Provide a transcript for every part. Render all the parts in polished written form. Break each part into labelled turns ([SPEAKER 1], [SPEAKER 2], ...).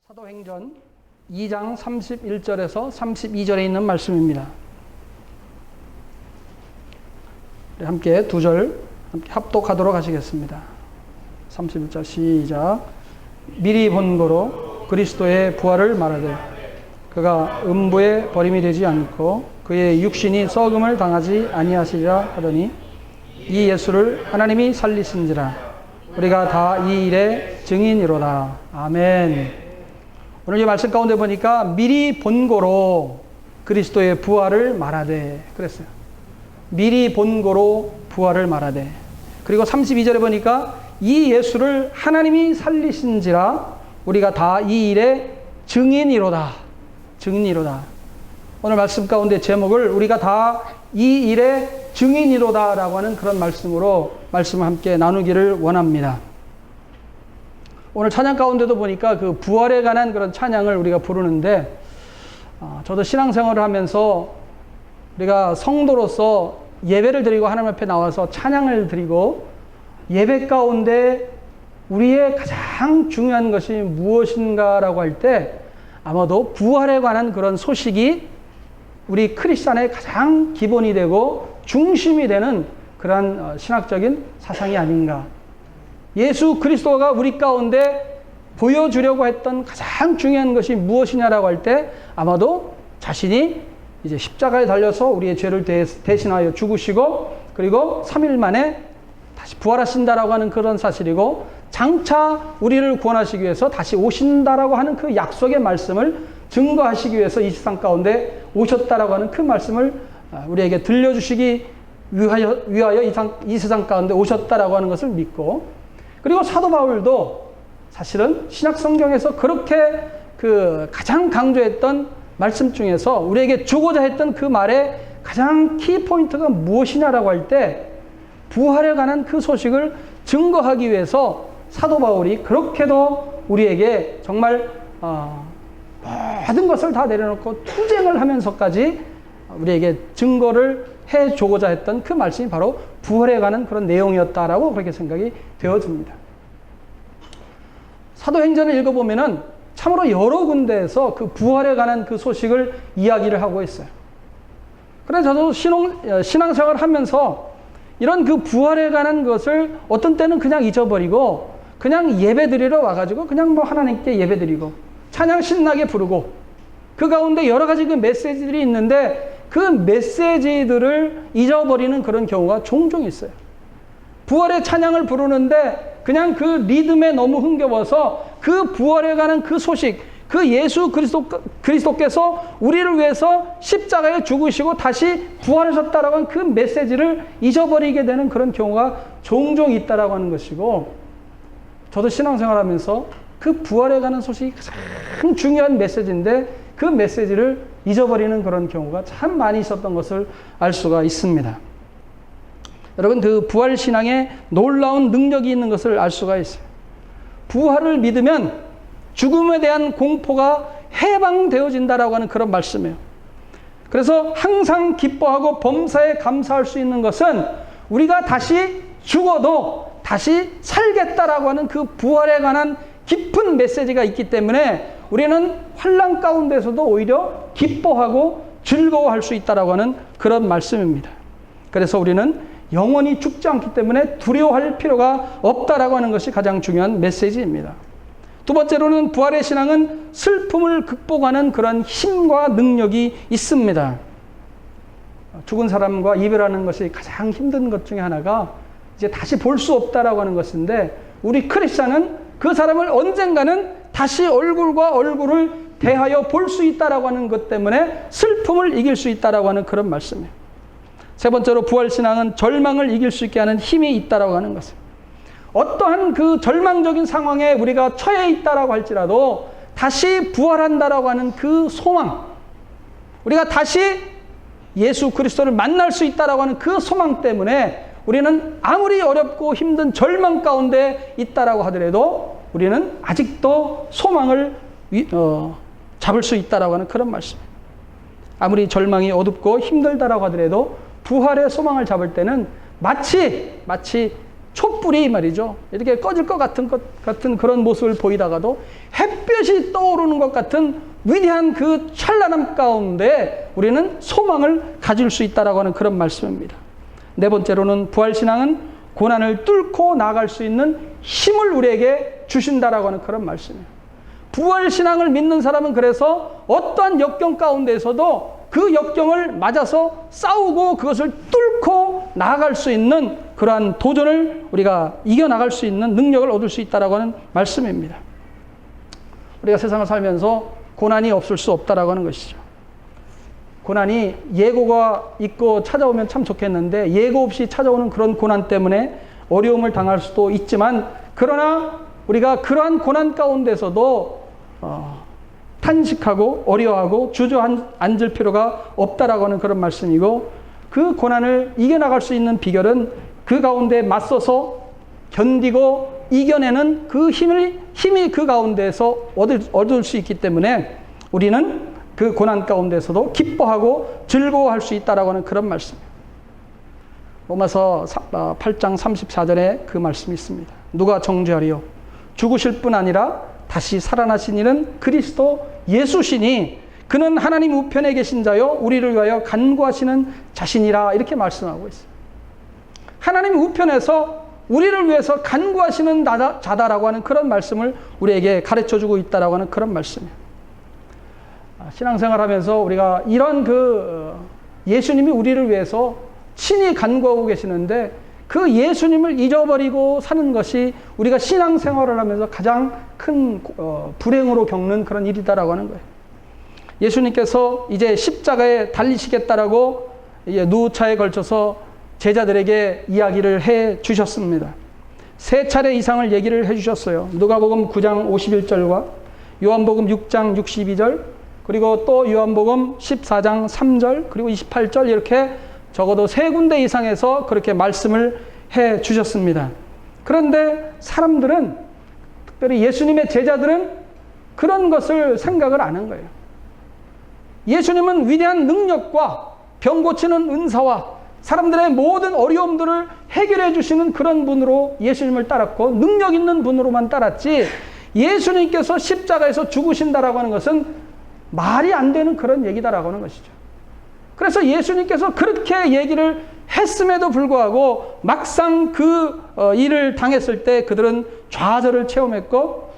[SPEAKER 1] 사도행전 2장 31절에서 32절에 있는 말씀입니다. 함께 두 절 함께 합독하도록 하시겠습니다. 31절 시작. 미리 본고로 그리스도의 부활을 말하되 그가 음부에 버림이 되지 않고 그의 육신이 썩음을 당하지 아니하시리라 하더니 이 예수를 하나님이 살리신지라 우리가 다 이 일의 증인이로다. 아멘. 오늘 이 말씀 가운데 보니까 미리 본고로 그리스도의 부활을 말하되 그랬어요. 미리 본고로 부활을 말하되. 그리고 32절에 보니까 이 예수를 하나님이 살리신지라 우리가 다 이 일의 증인이로다. 증인이로다. 오늘 말씀 가운데 제목을 우리가 다 이 일의 증인이로다 라고 하는 그런 말씀으로 말씀을 함께 나누기를 원합니다. 오늘 찬양 가운데도 보니까 그 부활에 관한 그런 찬양을 우리가 부르는데, 저도 신앙생활을 하면서 우리가 성도로서 예배를 드리고 하나님 앞에 나와서 찬양을 드리고 예배 가운데 우리의 가장 중요한 것이 무엇인가라고 할 때 아마도 부활에 관한 그런 소식이 우리 크리스찬의 가장 기본이 되고 중심이 되는 그러한 신학적인 사상이 아닌가. 예수 그리스도가 우리 가운데 보여주려고 했던 가장 중요한 것이 무엇이냐라고 할 때 아마도 자신이 이제 십자가에 달려서 우리의 죄를 대신하여 죽으시고 그리고 3일 만에 다시 부활하신다라고 하는 그런 사실이고 장차 우리를 구원하시기 위해서 다시 오신다라고 하는 그 약속의 말씀을 증거하시기 위해서 이 세상 가운데 오셨다라고 하는 그 말씀을 우리에게 들려주시기 위하여 이 세상 가운데 오셨다라고 하는 것을 믿고, 그리고 사도 바울도 사실은 신약 성경에서 그렇게 그 가장 강조했던 말씀 중에서 우리에게 주고자 했던 그 말의 가장 키포인트가 무엇이냐라고 할 때 부활에 관한 그 소식을 증거하기 위해서 사도 바울이 그렇게도 우리에게 정말 모든 것을 다 내려놓고 투쟁을 하면서까지 우리에게 증거를 해주고자 했던 그 말씀이 바로 부활에 관한 그런 내용이었다라고 그렇게 생각이 되어집니다. 사도행전을 읽어보면은 참으로 여러 군데에서 그 부활에 관한 그 소식을 이야기를 하고 있어요. 그래서 저도 신앙생활을 하면서 이런 그 부활에 관한 것을 어떤 때는 그냥 잊어버리고 그냥 예배드리러 와가지고 그냥 뭐 하나님께 예배드리고 찬양 신나게 부르고 그 가운데 여러 가지 그 메시지들이 있는데 그 메시지들을 잊어버리는 그런 경우가 종종 있어요. 부활의 찬양을 부르는데 그냥 그 리듬에 너무 흥겨워서 그 부활에 관한 그 소식, 그 예수 그리스도께서 우리를 위해서 십자가에 죽으시고 다시 부활하셨다라고 하는 그 메시지를 잊어버리게 되는 그런 경우가 종종 있다라고 하는 것이고, 저도 신앙생활하면서 그 부활에 관한 소식이 가장 중요한 메시지인데 그 메시지를 잊어버리는 그런 경우가 참 많이 있었던 것을 알 수가 있습니다. 여러분, 그 부활 신앙에 놀라운 능력이 있는 것을 알 수가 있어요. 부활을 믿으면 죽음에 대한 공포가 해방되어진다라고 하는 그런 말씀이에요. 그래서 항상 기뻐하고 범사에 감사할 수 있는 것은 우리가 다시 죽어도 다시 살겠다라고 하는 그 부활에 관한 깊은 메시지가 있기 때문에 우리는 환난 가운데서도 오히려 기뻐하고 즐거워할 수 있다라고 하는 그런 말씀입니다. 그래서 우리는 영원히 죽지 않기 때문에 두려워할 필요가 없다라고 하는 것이 가장 중요한 메시지입니다. 두 번째로는 부활의 신앙은 슬픔을 극복하는 그런 힘과 능력이 있습니다. 죽은 사람과 이별하는 것이 가장 힘든 것 중에 하나가 이제 다시 볼 수 없다라고 하는 것인데, 우리 크리스찬은 그 사람을 언젠가는 다시 얼굴과 얼굴을 대하여 볼 수 있다라고 하는 것 때문에 슬픔을 이길 수 있다라고 하는 그런 말씀이에요. 세 번째로 부활신앙은 절망을 이길 수 있게 하는 힘이 있다라고 하는 것이에요. 어떠한 그 절망적인 상황에 우리가 처해 있다라고 할지라도 다시 부활한다라고 하는 그 소망, 우리가 다시 예수 그리스도를 만날 수 있다라고 하는 그 소망 때문에 우리는 아무리 어렵고 힘든 절망 가운데 있다라고 하더라도 우리는 아직도 소망을 잡을 수 있다라고 하는 그런 말씀이에요. 아무리 절망이 어둡고 힘들다라고 하더라도 부활의 소망을 잡을 때는 마치 촛불이 말이죠. 이렇게 꺼질 것 같은 그런 모습을 보이다가도 햇볕이 떠오르는 것 같은 위대한 그 찬란함 가운데 우리는 소망을 가질 수 있다라고 하는 그런 말씀입니다. 네 번째로는 부활신앙은 고난을 뚫고 나아갈 수 있는 힘을 우리에게 주신다라고 하는 그런 말씀이에요. 부활신앙을 믿는 사람은 그래서 어떠한 역경 가운데에서도 그 역경을 맞아서 싸우고 그것을 뚫고 나아갈 수 있는 그러한 도전을 우리가 이겨나갈 수 있는 능력을 얻을 수 있다라고 하는 말씀입니다. 우리가 세상을 살면서 고난이 없을 수 없다라고 하는 것이죠. 고난이 예고가 있고 찾아오면 참 좋겠는데 예고 없이 찾아오는 그런 고난 때문에 어려움을 당할 수도 있지만, 그러나 우리가 그러한 고난 가운데서도 탄식하고 어려워하고 주저앉을 필요가 없다라고 하는 그런 말씀이고, 그 고난을 이겨나갈 수 있는 비결은 그 가운데 맞서서 견디고 이겨내는 그 힘이 그 가운데에서 얻을 수 있기 때문에 우리는 그 고난 가운데서도 기뻐하고 즐거워할 수 있다라고 하는 그런 말씀이에요. 로마서 8장 34절에 그 말씀이 있습니다. 누가 정죄하리요? 죽으실 뿐 아니라 다시 살아나신 이는 그리스도 예수시니 그는 하나님 우편에 계신 자요 우리를 위하여 간구하시는 자신이라, 이렇게 말씀하고 있어요. 하나님 우편에서 우리를 위해서 간구하시는 자다라고 하는 그런 말씀을 우리에게 가르쳐주고 있다라고 하는 그런 말씀이에요. 신앙생활하면서 우리가 이런 예수님이 우리를 위해서 친히 간구하고 계시는데, 그 예수님을 잊어버리고 사는 것이 우리가 신앙생활을 하면서 가장 큰 불행으로 겪는 그런 일이다라고 하는 거예요. 예수님께서 이제 십자가에 달리시겠다라고 누차에 걸쳐서 제자들에게 이야기를 해 주셨습니다. 3차례 이상을 얘기를 해 주셨어요. 누가복음 9장 51절과 요한복음 6장 62절, 그리고 또 요한복음 14장 3절, 그리고 28절, 이렇게 적어도 3군데 이상에서 그렇게 말씀을 해 주셨습니다. 그런데 사람들은, 특별히 예수님의 제자들은 그런 것을 생각을 안 한 거예요. 예수님은 위대한 능력과 병 고치는 은사와 사람들의 모든 어려움들을 해결해 주시는 그런 분으로 예수님을 따랐고 능력 있는 분으로만 따랐지, 예수님께서 십자가에서 죽으신다라고 하는 것은 말이 안 되는 그런 얘기다라고 하는 것이죠. 그래서 예수님께서 그렇게 얘기를 했음에도 불구하고 막상 그 일을 당했을 때 그들은 좌절을 체험했고,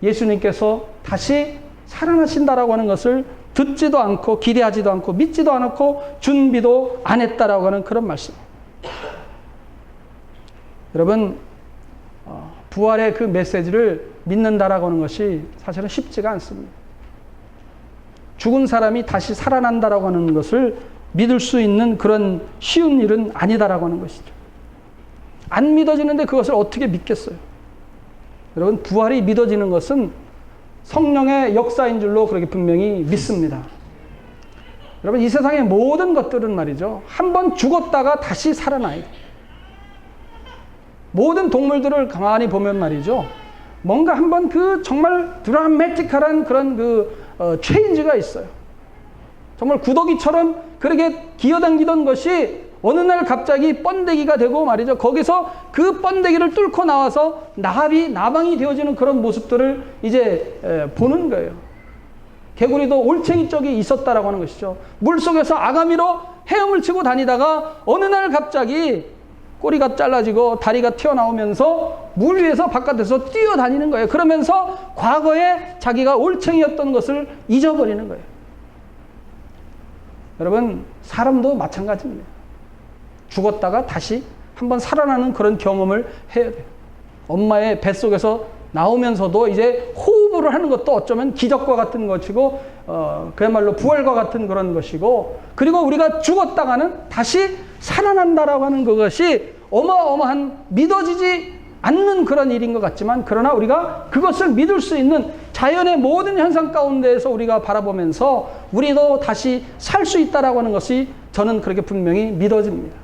[SPEAKER 1] 예수님께서 다시 살아나신다라고 하는 것을 듣지도 않고 기대하지도 않고 믿지도 않았고 준비도 안 했다라고 하는 그런 말씀. 여러분, 부활의 그 메시지를 믿는다라고 하는 것이 사실은 쉽지가 않습니다. 죽은 사람이 다시 살아난다라고 하는 것을 믿을 수 있는 그런 쉬운 일은 아니다라고 하는 것이죠. 안 믿어지는데 그것을 어떻게 믿겠어요? 여러분, 부활이 믿어지는 것은 성령의 역사인 줄로 그렇게 분명히 믿습니다. 여러분, 이 세상의 모든 것들은 말이죠, 한번 죽었다가 다시 살아나요. 모든 동물들을 가만히 보면 말이죠, 뭔가 한번 정말 드라마틱한 그런 체인지가 있어요. 정말 구더기처럼 그렇게 기어다니던 것이 어느 날 갑자기 번데기가 되고 말이죠, 거기서 그 번데기를 뚫고 나와서 나방이 되어지는 그런 모습들을 이제 보는 거예요. 개구리도 올챙이 쪽이 있었다라고 하는 것이죠. 물속에서 아가미로 헤엄을 치고 다니다가 어느 날 갑자기 꼬리가 잘라지고 다리가 튀어나오면서 물 위에서 바깥에서 뛰어다니는 거예요. 그러면서 과거에 자기가 올챙이였던 것을 잊어버리는 거예요. 여러분, 사람도 마찬가지입니다. 죽었다가 다시 한번 살아나는 그런 경험을 해야 돼요. 엄마의 뱃속에서 나오면서도 이제 호흡을 하는 것도 어쩌면 기적과 같은 것이고, 그야말로 부활과 같은 그런 것이고, 그리고 우리가 죽었다가는 다시 살아난다라고 하는 그것이 어마어마한 믿어지지 않는 그런 일인 것 같지만, 그러나 우리가 그것을 믿을 수 있는 자연의 모든 현상 가운데에서 우리가 바라보면서 우리도 다시 살 수 있다라고 하는 것이 저는 그렇게 분명히 믿어집니다.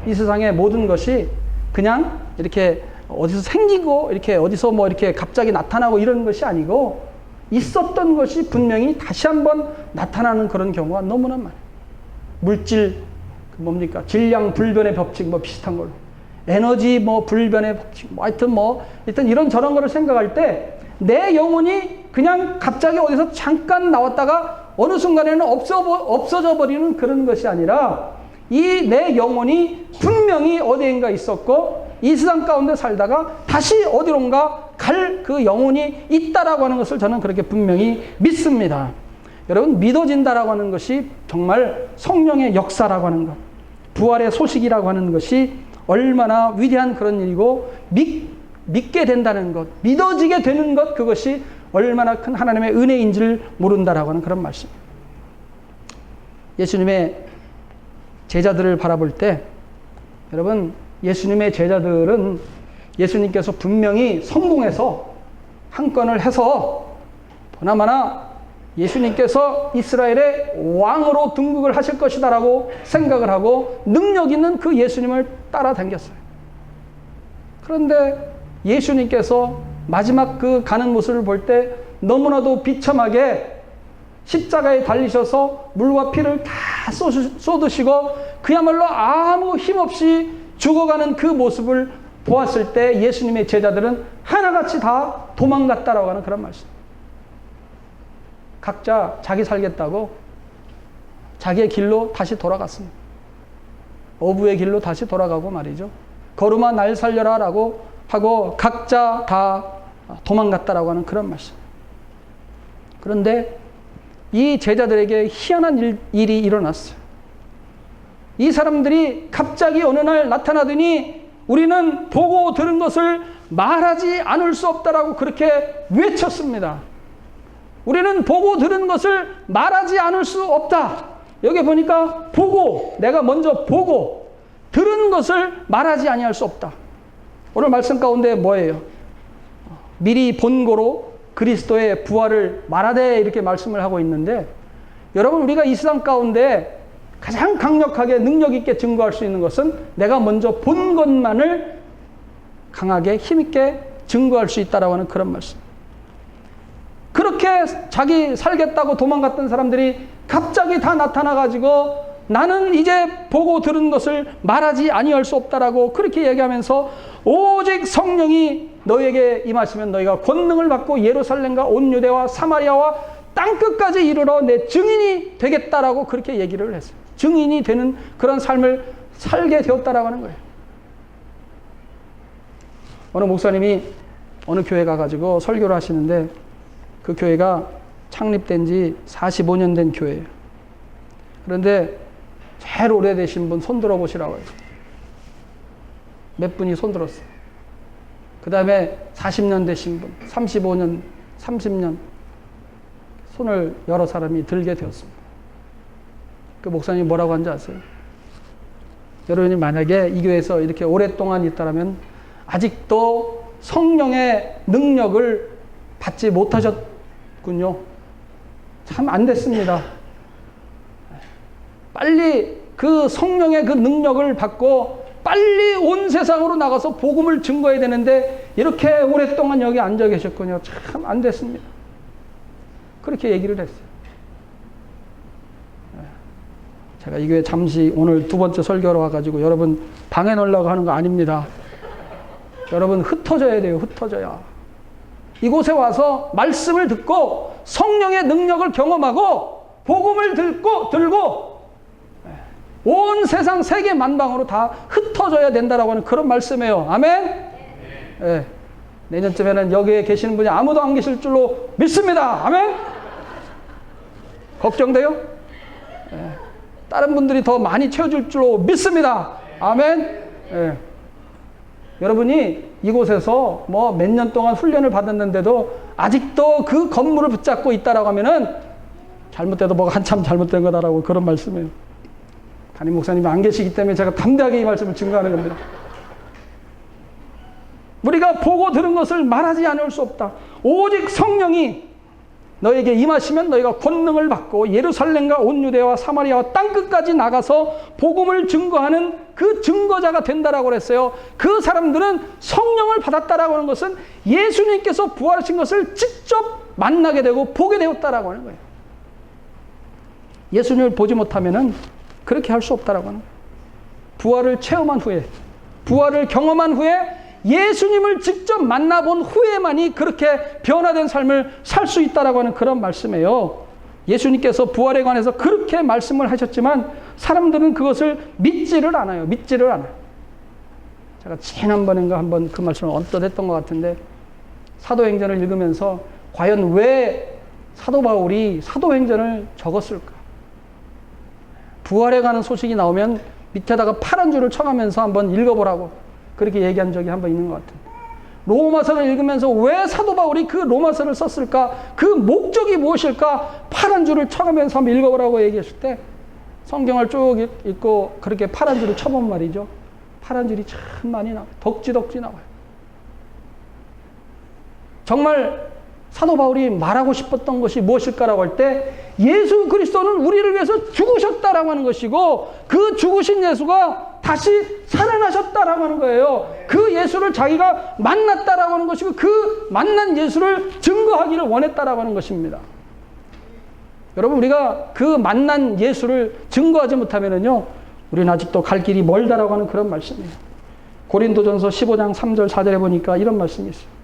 [SPEAKER 1] 이 세상의 모든 것이 그냥 이렇게 어디서 생기고 이렇게 어디서 이렇게 갑자기 나타나고 이런 것이 아니고, 있었던 것이 분명히 다시 한번 나타나는 그런 경우가 너무나 많아요. 물질, 질량 불변의 법칙 비슷한 걸로. 에너지 뭐 불변의 법칙, 뭐 하여튼 뭐 일단 이런 저런 거를 생각할 때 내 영혼이 그냥 갑자기 어디서 잠깐 나왔다가 어느 순간에는 없어져 버리는 그런 것이 아니라 이 내 영혼이 분명히 어디인가 있었고 이 세상 가운데 살다가 다시 어디론가 갈 그 영혼이 있다라고 하는 것을 저는 그렇게 분명히 믿습니다. 여러분, 믿어진다라고 하는 것이 정말 성령의 역사라고 하는 것, 부활의 소식이라고 하는 것이 얼마나 위대한 그런 일이고 믿게 된다는 것, 믿어지게 되는 것, 그것이 얼마나 큰 하나님의 은혜인지를 모른다라고 하는 그런 말씀. 예수님의 제자들을 바라볼 때 여러분, 예수님의 제자들은 예수님께서 분명히 성공해서 한 건을 해서 보나마나 예수님께서 이스라엘의 왕으로 등극을 하실 것이다라고 생각을 하고 능력 있는 그 예수님을 따라다녔어요. 그런데 예수님께서 마지막 그 가는 모습을 볼 때 너무나도 비참하게 십자가에 달리셔서 물과 피를 다 쏟으시고 그야말로 아무 힘없이 죽어가는 그 모습을 보았을 때 예수님의 제자들은 하나같이 다 도망갔다라고 하는 그런 말씀. 각자 자기 살겠다고 자기의 길로 다시 돌아갔습니다. 어부의 길로 다시 돌아가고 말이죠. 걸음아 날 살려라 라고 하고 각자 다 도망갔다라고 하는 그런 말씀. 그런데 이 제자들에게 희한한 일이 일어났어요. 이 사람들이 갑자기 어느 날 나타나더니 우리는 보고 들은 것을 말하지 않을 수 없다라고 그렇게 외쳤습니다. 우리는 보고 들은 것을 말하지 않을 수 없다. 여기 보니까 보고, 내가 먼저 보고 들은 것을 말하지 아니할 수 없다. 오늘 말씀 가운데 뭐예요? 미리 본고로 그리스도의 부활을 말하되 이렇게 말씀을 하고 있는데, 여러분, 우리가 이 세상 가운데 가장 강력하게 능력 있게 증거할 수 있는 것은 내가 먼저 본 것만을 강하게 힘있게 증거할 수 있다라고 하는 그런 말씀. 그렇게 자기 살겠다고 도망갔던 사람들이 갑자기 다 나타나가지고 나는 이제 보고 들은 것을 말하지 아니할 수 없다라고 그렇게 얘기하면서 오직 성령이 너에게 임하시면 너희가 권능을 받고 예루살렘과 온 유대와 사마리아와 땅끝까지 이르러 내 증인이 되겠다라고 그렇게 얘기를 했어요. 증인이 되는 그런 삶을 살게 되었다라고 하는 거예요. 어느 목사님이 어느 교회 가가지고 설교를 하시는데 그 교회가 창립된 지 45년 된 교회예요. 그런데 제일 오래되신 분 손 들어보시라고 해요. 몇 분이 손 들었어요. 그 다음에 40년 되신 분, 35년, 30년 손을 여러 사람이 들게 되었습니다. 그 목사님이 뭐라고 한지 아세요? 여러분이 만약에 이 교회에서 이렇게 오랫동안 있다라면 아직도 성령의 능력을 받지 못하셨군요. 참 안 됐습니다. 빨리 그 성령의 그 능력을 받고 빨리 온 세상으로 나가서 복음을 증거해야 되는데 이렇게 오랫동안 여기 앉아 계셨군요. 참 안 됐습니다. 그렇게 얘기를 했어요. 제가 이 교회 잠시 오늘 두 번째 설교로 와가지고 여러분 방해 놓으려고 하는 거 아닙니다. 여러분 흩어져야 돼요. 흩어져야. 이곳에 와서 말씀을 듣고 성령의 능력을 경험하고 복음을 들고 온 세상 세계 만방으로 다 흩어져야 된다라고 하는 그런 말씀이에요. 아멘? 네. 내년쯤에는 여기에 계시는 분이 아무도 안 계실 줄로 믿습니다. 아멘? 걱정돼요? 네. 다른 분들이 더 많이 채워줄 줄로 믿습니다. 아멘? 네. 여러분이 이곳에서 뭐 몇 년 동안 훈련을 받았는데도 아직도 그 건물을 붙잡고 있다라고 하면은 잘못돼도 뭐가 한참 잘못된 거다라고 그런 말씀이에요. 담임 목사님이 안 계시기 때문에 제가 담대하게 이 말씀을 증거하는 겁니다. 우리가 보고 들은 것을 말하지 않을 수 없다. 오직 성령이 너에게 임하시면 너희가 권능을 받고 예루살렘과 온 유대와 사마리아와 땅끝까지 나가서 복음을 증거하는 그 증거자가 된다라고 그랬어요. 그 사람들은 성령을 받았다라고 하는 것은 예수님께서 부활하신 것을 직접 만나게 되고 보게 되었다라고 하는 거예요. 예수님을 보지 못하면은 그렇게 할 수 없다라고 하는 거예요. 부활을 체험한 후에 부활을 경험한 후에 예수님을 직접 만나본 후에만이 그렇게 변화된 삶을 살 수 있다라고 하는 그런 말씀이에요. 예수님께서 부활에 관해서 그렇게 말씀을 하셨지만 사람들은 그것을 믿지를 않아요. 믿지를 않아요. 제가 지난번인가 한번 그 말씀을 언뜻 했던 것 같은데, 사도행전을 읽으면서 과연 왜 사도 바울이 사도행전을 적었을까? 부활에 관한 소식이 나오면 밑에다가 파란 줄을 쳐가면서 한번 읽어보라고 그렇게 얘기한 적이 한번 있는 것 같아요. 로마서를 읽으면서 왜 사도 바울이 그 로마서를 썼을까? 그 목적이 무엇일까? 파란 줄을 쳐가면서 한번 읽어보라고 얘기했을 때 성경을 쭉 읽고 그렇게 파란 줄을 쳐본 말이죠. 파란 줄이 참 많이 나와요. 덕지 나와요. 정말 사도 바울이 말하고 싶었던 것이 무엇일까라고 할 때 예수 그리스도는 우리를 위해서 죽으셨다라고 하는 것이고 그 죽으신 예수가 다시 살아나셨다라고 하는 거예요. 그 예수를 자기가 만났다라고 하는 것이고 그 만난 예수를 증거하기를 원했다라고 하는 것입니다. 여러분, 우리가 그 만난 예수를 증거하지 못하면은요, 우리는 아직도 갈 길이 멀다라고 하는 그런 말씀이에요. 고린도전서 15장 3절 4절에 보니까 이런 말씀이 있어요.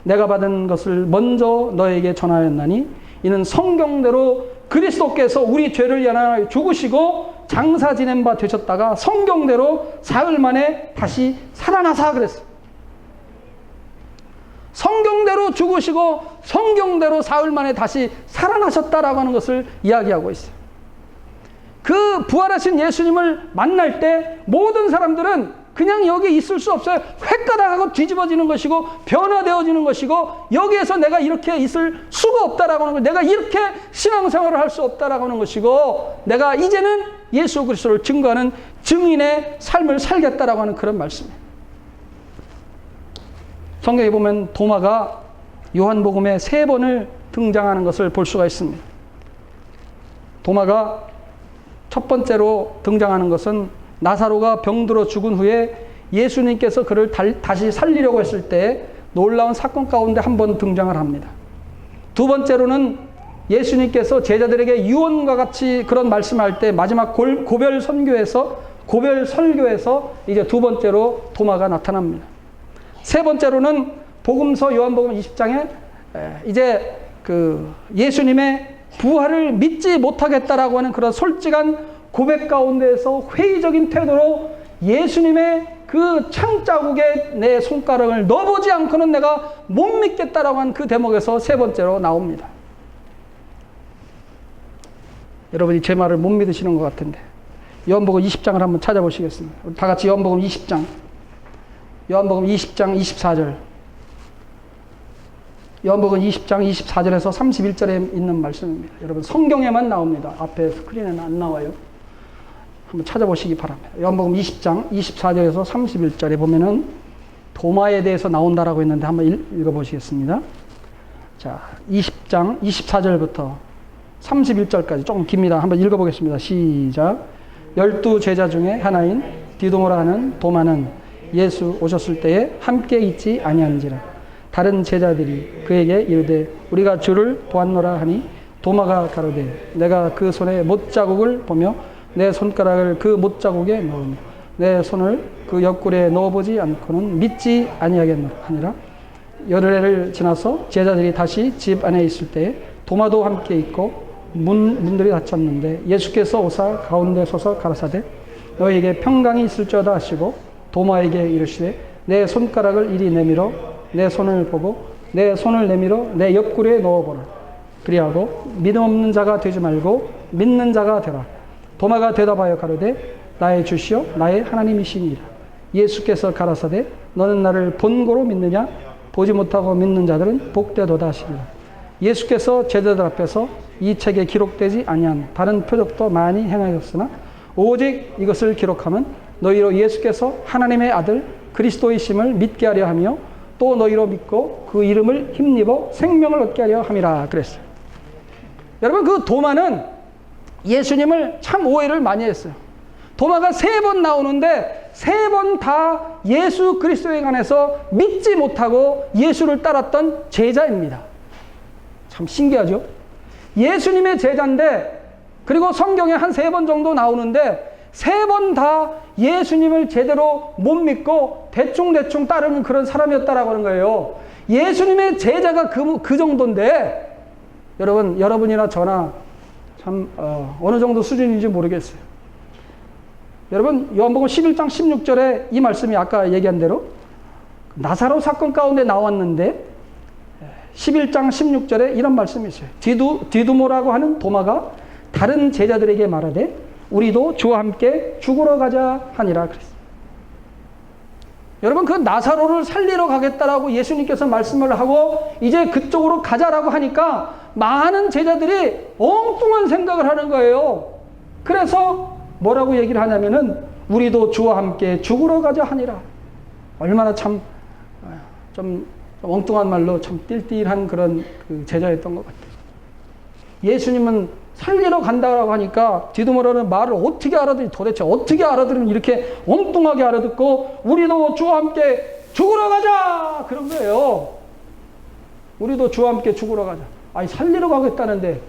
[SPEAKER 1] 내가 받은 것을 먼저 너에게 전하였나니 이는 성경대로 그리스도께서 우리 죄를 위하여 죽으시고 장사 지낸 바 되셨다가 성경대로 사흘 만에 다시 살아나사 그랬어요. 성경대로 죽으시고 성경대로 사흘 만에 다시 살아나셨다라고 하는 것을 이야기하고 있어요. 그 부활하신 예수님을 만날 때 모든 사람들은 그냥 여기 있을 수 없어요. 획가닥하고 뒤집어지는 것이고 변화되어지는 것이고 여기에서 내가 이렇게 있을 수가 없다라고 하는 것, 내가 이렇게 신앙생활을 할 수 없다라고 하는 것이고 내가 이제는 예수 그리스도를 증거하는 증인의 삶을 살겠다라고 하는 그런 말씀이에요. 성경에 보면 도마가 요한복음에 3번을 등장하는 것을 볼 수가 있습니다. 도마가 첫 번째로 등장하는 것은 나사로가 병들어 죽은 후에 예수님께서 그를 다시 살리려고 했을 때 놀라운 사건 가운데 한 번 등장을 합니다. 두 번째로는 예수님께서 제자들에게 유언과 같이 그런 말씀할 때 마지막 고별 설교에서 이제 두 번째로 도마가 나타납니다. 세 번째로는 복음서 요한복음 20장에 이제 그 예수님의 부활을 믿지 못하겠다라고 하는 그런 솔직한 고백 가운데에서 회의적인 태도로 예수님의 그 창자국에 내 손가락을 넣어보지 않고는 내가 못 믿겠다라고 하는 그 대목에서 세 번째로 나옵니다. 여러분이 제 말을 못 믿으시는 것 같은데 요한복음 20장을 한번 찾아보시겠습니다. 우리 다 같이 요한복음 20장 24절, 요한복음 20장 24절에서 31절에 있는 말씀입니다. 여러분 성경에만 나옵니다. 앞에 스크린에는 안 나와요. 한번 찾아보시기 바랍니다. 요한복음 20장 24절에서 31절에 보면은 도마에 대해서 나온다라고 했는데 한번 읽어보시겠습니다. 자, 20장 24절부터 31절까지 조금 깁니다. 한번 읽어보겠습니다. 시작. 12 제자 중에 하나인 디도모라 하는 도마는 예수 오셨을 때에 함께 있지 아니한지라. 다른 제자들이 그에게 이르되 우리가 주를 보았노라 하니 도마가 가로되 내가 그 손에 못자국을 보며 내 손가락을 그 못자국에 넣으며 내 손을 그 옆구리에 넣어보지 않고는 믿지 아니하겠노라 하니라. 열흘을 지나서 제자들이 다시 집 안에 있을 때에 도마도 함께 있고 문들이 닫혔는데 예수께서 오사 가운데 서서 가라사대 너에게 평강이 있을지어다 하시고 도마에게 이르시되 내 손가락을 이리 내밀어 내 손을 보고 내 손을 내밀어 내 옆구리에 넣어보라. 그리하고 믿음 없는 자가 되지 말고 믿는 자가 되라. 도마가 대답하여 가로되 나의 주시오 나의 하나님이시니이다. 예수께서 가라사대 너는 나를 본고로 믿느냐? 보지 못하고 믿는 자들은 복되도다 하시리라. 예수께서 제자들 앞에서 이 책에 기록되지 아니한 다른 표적도 많이 행하였으나 오직 이것을 기록하면 너희로 예수께서 하나님의 아들 그리스도이심을 믿게 하려 하며 또 너희로 믿고 그 이름을 힘입어 생명을 얻게 하려 함이라 그랬어요. 여러분 그 도마는 예수님을 참 오해를 많이 했어요. 도마가 3번 나오는데 3번 다 예수 그리스도에 관해서 믿지 못하고 예수를 따랐던 제자입니다. 참 신기하죠? 예수님의 제자인데 그리고 성경에 한 3번 정도 나오는데 세 번 다 예수님을 제대로 못 믿고 대충대충 따르는 그런 사람이었다라고 하는 거예요. 예수님의 제자가 그 정도인데, 여러분이나 저나 참 어느 정도 수준인지 모르겠어요. 여러분, 요한복음 11장 16절에 이 말씀이 아까 얘기한 대로 나사로 사건 가운데 나왔는데 11장 16절에 이런 말씀이 있어요. 디두모라고 하는 도마가 다른 제자들에게 말하되 우리도 주와 함께 죽으러 가자 하니라 그랬어요. 여러분, 그 나사로를 살리러 가겠다라고 예수님께서 말씀을 하고 이제 그쪽으로 가자라고 하니까 많은 제자들이 엉뚱한 생각을 하는 거예요. 그래서 뭐라고 얘기를 하냐면은 우리도 주와 함께 죽으러 가자 하니라. 얼마나 좀 엉뚱한 말로 참 띨띨한 그런 그 제자였던 것 같아요. 예수님은 살리러 간다고 하니까 디두모라는 말을 어떻게 알아들으니, 도대체 어떻게 알아들으면 이렇게 엉뚱하게 알아듣고 우리도 주와 함께 죽으러 가자 그런 거예요. 우리도 주와 함께 죽으러 가자. 아니, 살리러 가겠다는데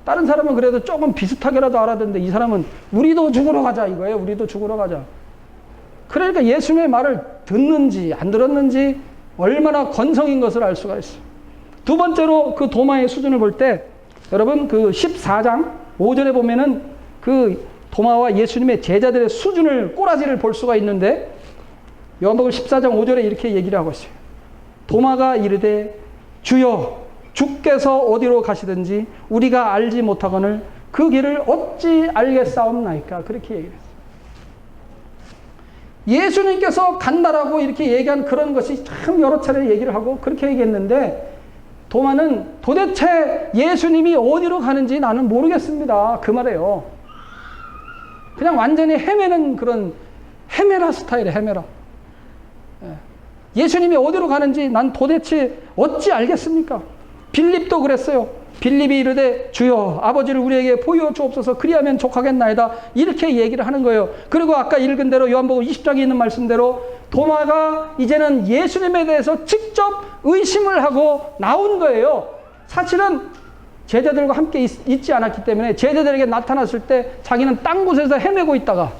[SPEAKER 1] 다른 사람은 그래도 조금 비슷하게라도 알아듣는데 이 사람은 우리도 죽으러 가자 이거예요. 우리도 죽으러 가자. 그러니까 예수님의 말을 듣는지 안 들었는지 얼마나 건성인 것을 알 수가 있어요. 두 번째로 그 도마의 수준을 볼 때 여러분, 그 14장 5절에 보면은 그 도마와 예수님의 제자들의 수준을, 꼬라지를 볼 수가 있는데 요한복음 14장 5절에 이렇게 얘기를 하고 있어요. 도마가 이르되 주여, 주께서 어디로 가시든지 우리가 알지 못하거늘 그 길을 어찌 알겠사옵나이까. 그렇게 얘기를 했어요. 예수님께서 간다라고 이렇게 얘기한 그런 것이 참 여러 차례 얘기를 하고 그렇게 얘기했는데 도마는 도대체 예수님이 어디로 가는지 나는 모르겠습니다. 그 말이에요. 그냥 완전히 헤매는 그런 헤매라 스타일이에요. 헤매라. 예수님이 어디로 가는지 난 도대체 어찌 알겠습니까? 빌립도 그랬어요. 빌립이 이르되 주여, 아버지를 우리에게 보여 주옵소서. 그리하면 족하겠나이다. 이렇게 얘기를 하는 거예요. 그리고 아까 읽은 대로 요한복음 20장에 있는 말씀대로 도마가 이제는 예수님에 대해서 직접 의심을 하고 나온 거예요. 사실은 제자들과 함께 있지 않았기 때문에 제자들에게 나타났을 때 자기는 딴 곳에서 헤매고 있다가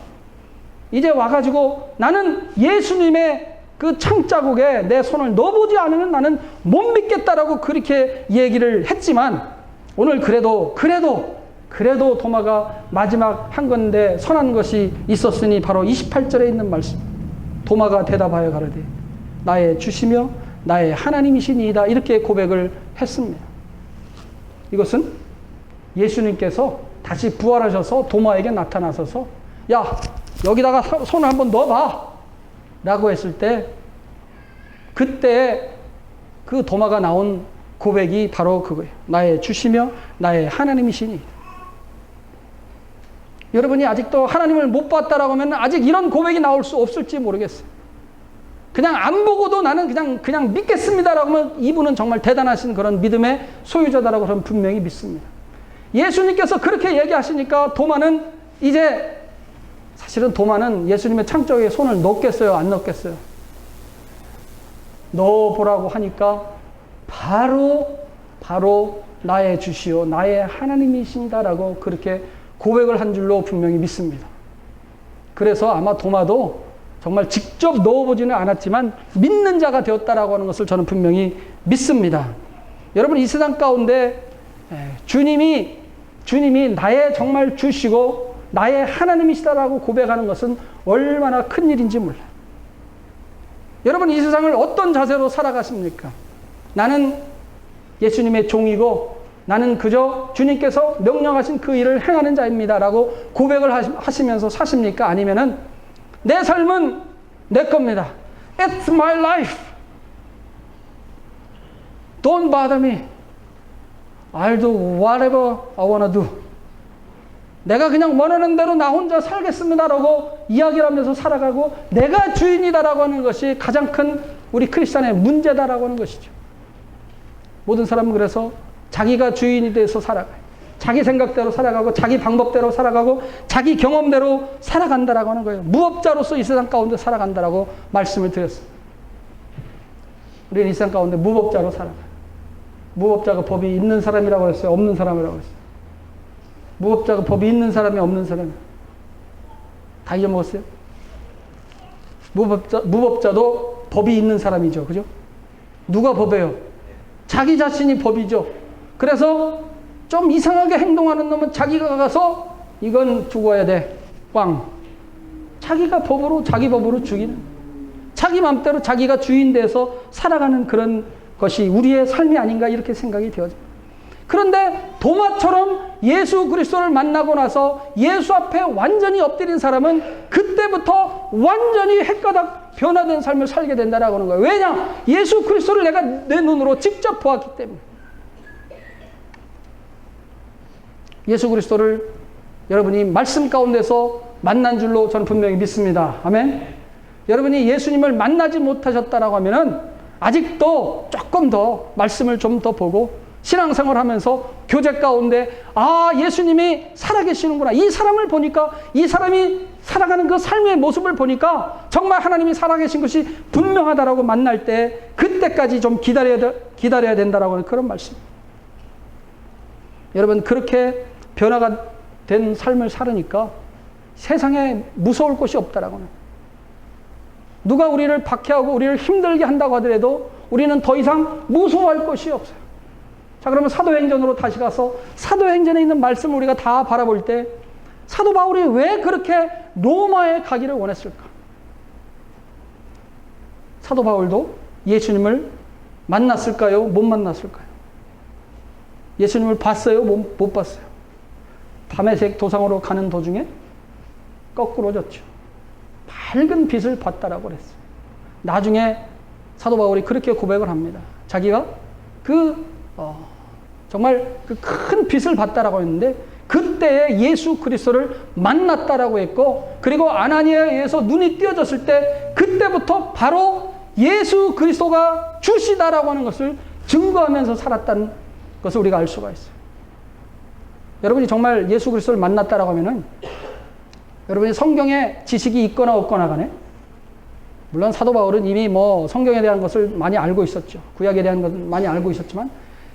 [SPEAKER 1] 이제 와가지고 나는 예수님의 그 창자국에 내 손을 넣어보지 않으면 나는 못 믿겠다라고 그렇게 얘기를 했지만 오늘 그래도 도마가 마지막 한 건데 선한 것이 있었으니 바로 28절에 있는 말씀. 도마가 대답하여 가로되 나의 주시며 나의 하나님이시니이다. 이렇게 고백을 했습니다. 이것은 예수님께서 다시 부활하셔서 도마에게 나타나셔서 야, 여기다가 손을 한번 넣어봐 라고 했을 때 그때 그 도마가 나온 고백이 바로 그거예요. 나의 주시며 나의 하나님이시니. 여러분이 아직도 하나님을 못 봤다라고 하면 아직 이런 고백이 나올 수 없을지 모르겠어요. 그냥 안 보고도 나는 그냥 믿겠습니다라고 하면 이분은 정말 대단하신 그런 믿음의 소유자다라고 저는 분명히 믿습니다. 예수님께서 그렇게 얘기하시니까 도마는 이제 사실은 도마는 예수님의 창자국에 손을 넣겠어요? 안 넣겠어요? 넣어보라고 하니까 바로 나의 주시오 나의 하나님이신다라고 그렇게 고백을 한 줄로 분명히 믿습니다. 그래서 아마 도마도 정말 직접 넣어보지는 않았지만 믿는 자가 되었다라고 하는 것을 저는 분명히 믿습니다. 여러분, 이 세상 가운데 주님이 나의 정말 주시고 나의 하나님이시다라고 고백하는 것은 얼마나 큰 일인지 몰라요. 여러분, 이 세상을 어떤 자세로 살아가십니까? 나는 예수님의 종이고 나는 그저 주님께서 명령하신 그 일을 행하는 자입니다 라고 고백을 하시면서 사십니까? 아니면은 내 삶은 내 겁니다. It's my life. Don't bother me. I'll do whatever I want to do. 내가 그냥 원하는 대로 나 혼자 살겠습니다라고 이야기를 하면서 살아가고 내가 주인이다라고 하는 것이 가장 큰 우리 크리스찬의 문제다라고 하는 것이죠. 모든 사람은 그래서 자기가 주인이 돼서 살아가요. 자기 생각대로 살아가고 자기 방법대로 살아가고 자기 경험대로 살아간다라고 하는 거예요. 무법자로서 이 세상 가운데 살아간다라고 말씀을 드렸습니다. 우리는 이 세상 가운데 무법자로 살아가요. 무법자가 법이 있는 사람이라고 했어요? 없는 사람이라고 했어요? 무법자가 법이 있는 사람이 없는 사람이. 다 잊어먹었어요? 무법자도 법이 있는 사람이죠. 그죠? 누가 법이에요? 자기 자신이 법이죠. 그래서 좀 이상하게 행동하는 놈은 자기가 가서 이건 죽어야 돼. 꽝. 자기가 법으로, 자기 법으로 죽이는. 자기 맘대로 자기가 주인 돼서 살아가는 그런 것이 우리의 삶이 아닌가 이렇게 생각이 되어져요. 그런데 도마처럼 예수 그리스도를 만나고 나서 예수 앞에 완전히 엎드린 사람은 그때부터 완전히 헷가닥 변화된 삶을 살게 된다라고 하는 거예요. 왜냐? 예수 그리스도를 내가 내 눈으로 직접 보았기 때문에. 예수 그리스도를 여러분이 말씀 가운데서 만난 줄로 저는 분명히 믿습니다. 아멘. 여러분이 예수님을 만나지 못하셨다라고 하면은 아직도 조금 더 말씀을 좀 더 보고 신앙생활 하면서 교제 가운데 예수님이 살아계시는구나. 이 사람을 보니까 이 사람이 살아가는 그 삶의 모습을 보니까 정말 하나님이 살아계신 것이 분명하다라고 만날 때 그때까지 좀 기다려야 된다라고 하는 그런 말씀. 여러분 그렇게 변화가 된 삶을 살으니까 세상에 무서울 것이 없다라고 하는. 누가 우리를 박해하고 우리를 힘들게 한다고 하더라도 우리는 더 이상 무서워할 것이 없어요. 자, 그러면 사도행전으로 다시 가서 사도행전에 있는 말씀을 우리가 다 바라볼 때 사도 바울이 왜 그렇게 로마에 가기를 원했을까? 사도 바울도 예수님을 만났을까요? 못 만났을까요? 예수님을 봤어요? 못 봤어요? 다메섹 도상으로 가는 도중에 거꾸로 졌죠. 밝은 빛을 봤다라고 그랬어요. 나중에 사도 바울이 그렇게 고백을 합니다. 자기가 정말 그 큰 빛을 봤다라고 했는데 그때에 예수 그리스도를 만났다라고 했고 그리고 아나니아에 의해서 눈이 띄어졌을 때 그때부터 바로 예수 그리스도가 주시다라고 하는 것을 증거하면서 살았다는 것을 우리가 알 수가 있어요. 여러분이 정말 예수 그리스도를 만났다라고 하면은 여러분이 성경에 지식이 있거나 없거나 간에 물론 사도 바울은 이미 성경에 대한 것을 많이 알고 있었죠. 구약에 대한 것을 많이 알고 있었지만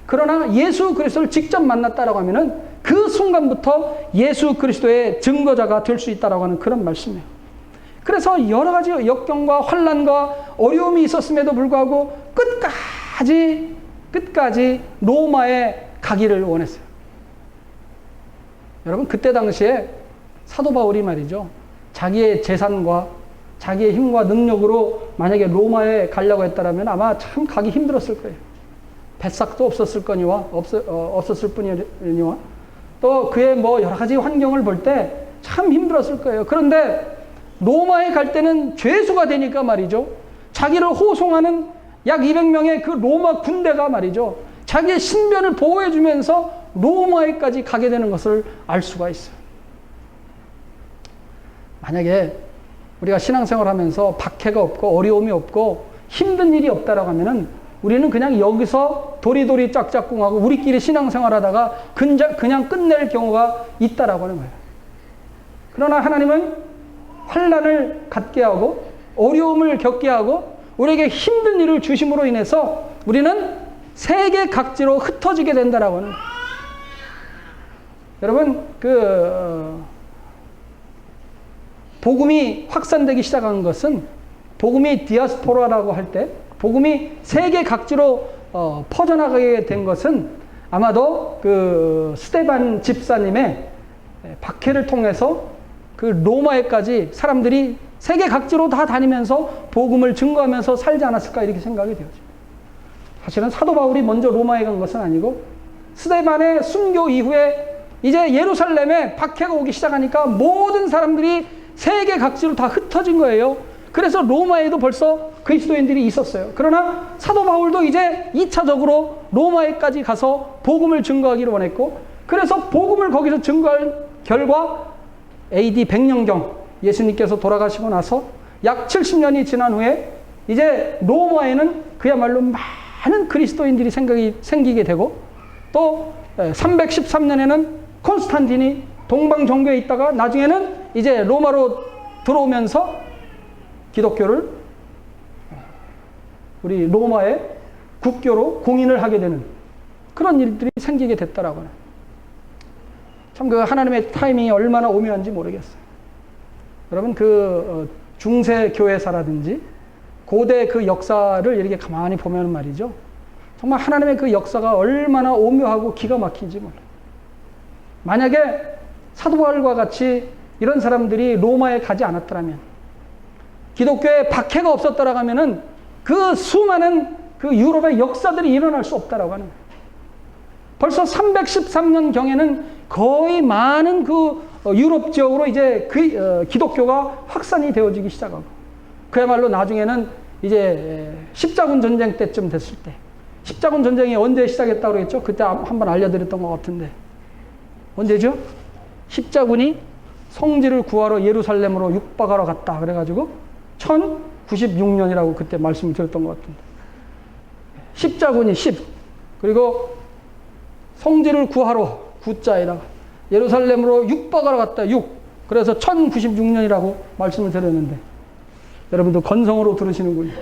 [SPEAKER 1] 그러나 예수 그리스도를 직접 만났다라고 하면은 그 순간부터 예수 그리스도의 증거자가 될 수 있다라고 하는 그런 말씀이에요. 그래서 여러 가지 역경과 환난과 어려움이 있었음에도 불구하고 끝까지 로마에 가기를 원했어요. 여러분 그때 당시에 사도 바울이 말이죠. 자기의 재산과 자기의 힘과 능력으로 만약에 로마에 가려고 했다라면 아마 참 가기 힘들었을 거예요. 뱃삭도 없었을 거니와 없었을 뿐이니와 또 그의 여러 가지 환경을 볼 때 참 힘들었을 거예요. 그런데 로마에 갈 때는 죄수가 되니까 말이죠. 자기를 호송하는 약 200명의 그 로마 군대가 말이죠. 자기의 신변을 보호해 주면서 로마에까지 가게 되는 것을 알 수가 있어요. 만약에 우리가 신앙생활하면서 박해가 없고 어려움이 없고 힘든 일이 없다라고 하면은 우리는 그냥 여기서 도리도리 짝짝꿍하고 우리끼리 신앙생활하다가 그냥 끝낼 경우가 있다라고 하는 거예요. 그러나 하나님은 환난을 갖게 하고 어려움을 겪게 하고 우리에게 힘든 일을 주심으로 인해서 우리는 세계 각지로 흩어지게 된다라고 하는 거예요. 여러분 복음이 확산되기 시작한 것은 복음이 디아스포라라고 할 때 복음이 세계 각지로 퍼져나가게 된 것은 아마도 스데반 집사님의 박해를 통해서 그 로마에까지 사람들이 세계 각지로 다 다니면서 복음을 증거하면서 살지 않았을까 이렇게 생각이 되어요. 사실은 사도 바울이 먼저 로마에 간 것은 아니고 스데반의 순교 이후에 이제 예루살렘에 박해가 오기 시작하니까 모든 사람들이 세계 각지로 다 흩어진 거예요. 그래서 로마에도 벌써 그리스도인들이 있었어요. 그러나 사도 바울도 이제 2차적으로 로마에까지 가서 복음을 증거하기를 원했고 그래서 복음을 거기서 증거한 결과 AD 100년경 예수님께서 돌아가시고 나서 약 70년이 지난 후에 이제 로마에는 그야말로 많은 그리스도인들이 생기게 되고 또 313년에는 콘스탄틴이 동방종교에 있다가 나중에는 이제 로마로 들어오면서 기독교를 우리 로마의 국교로 공인을 하게 되는 그런 일들이 생기게 됐다라고 해요. 참 하나님의 타이밍이 얼마나 오묘한지 모르겠어요. 여러분 중세 교회사라든지 고대 그 역사를 이렇게 가만히 보면 말이죠. 정말 하나님의 그 역사가 얼마나 오묘하고 기가 막힌지 몰라요. 만약에 사도 바울과 같이 이런 사람들이 로마에 가지 않았더라면, 기독교에 박해가 없었더라 하면은 그 수많은 그 유럽의 역사들이 일어날 수 없다라고 하는 거예요. 벌써 313년 경에는 거의 많은 그 유럽 지역으로 이제 기독교가 확산이 되어지기 시작하고, 그야말로 나중에는 이제 십자군 전쟁 때쯤 됐을 때, 십자군 전쟁이 언제 시작했다고 그랬죠? 그때 한번 알려드렸던 것 같은데, 언제죠? 십자군이 성지를 구하러 예루살렘으로 육박하러 갔다 그래가지고 1096년이라고 그때 말씀을 드렸던 것 같은데, 십자군이 10, 그리고 성지를 구하러 구자에다가 예루살렘으로 육박하러 갔다 6, 그래서 1096년이라고 말씀을 드렸는데, 여러분도 건성으로 들으시는군요.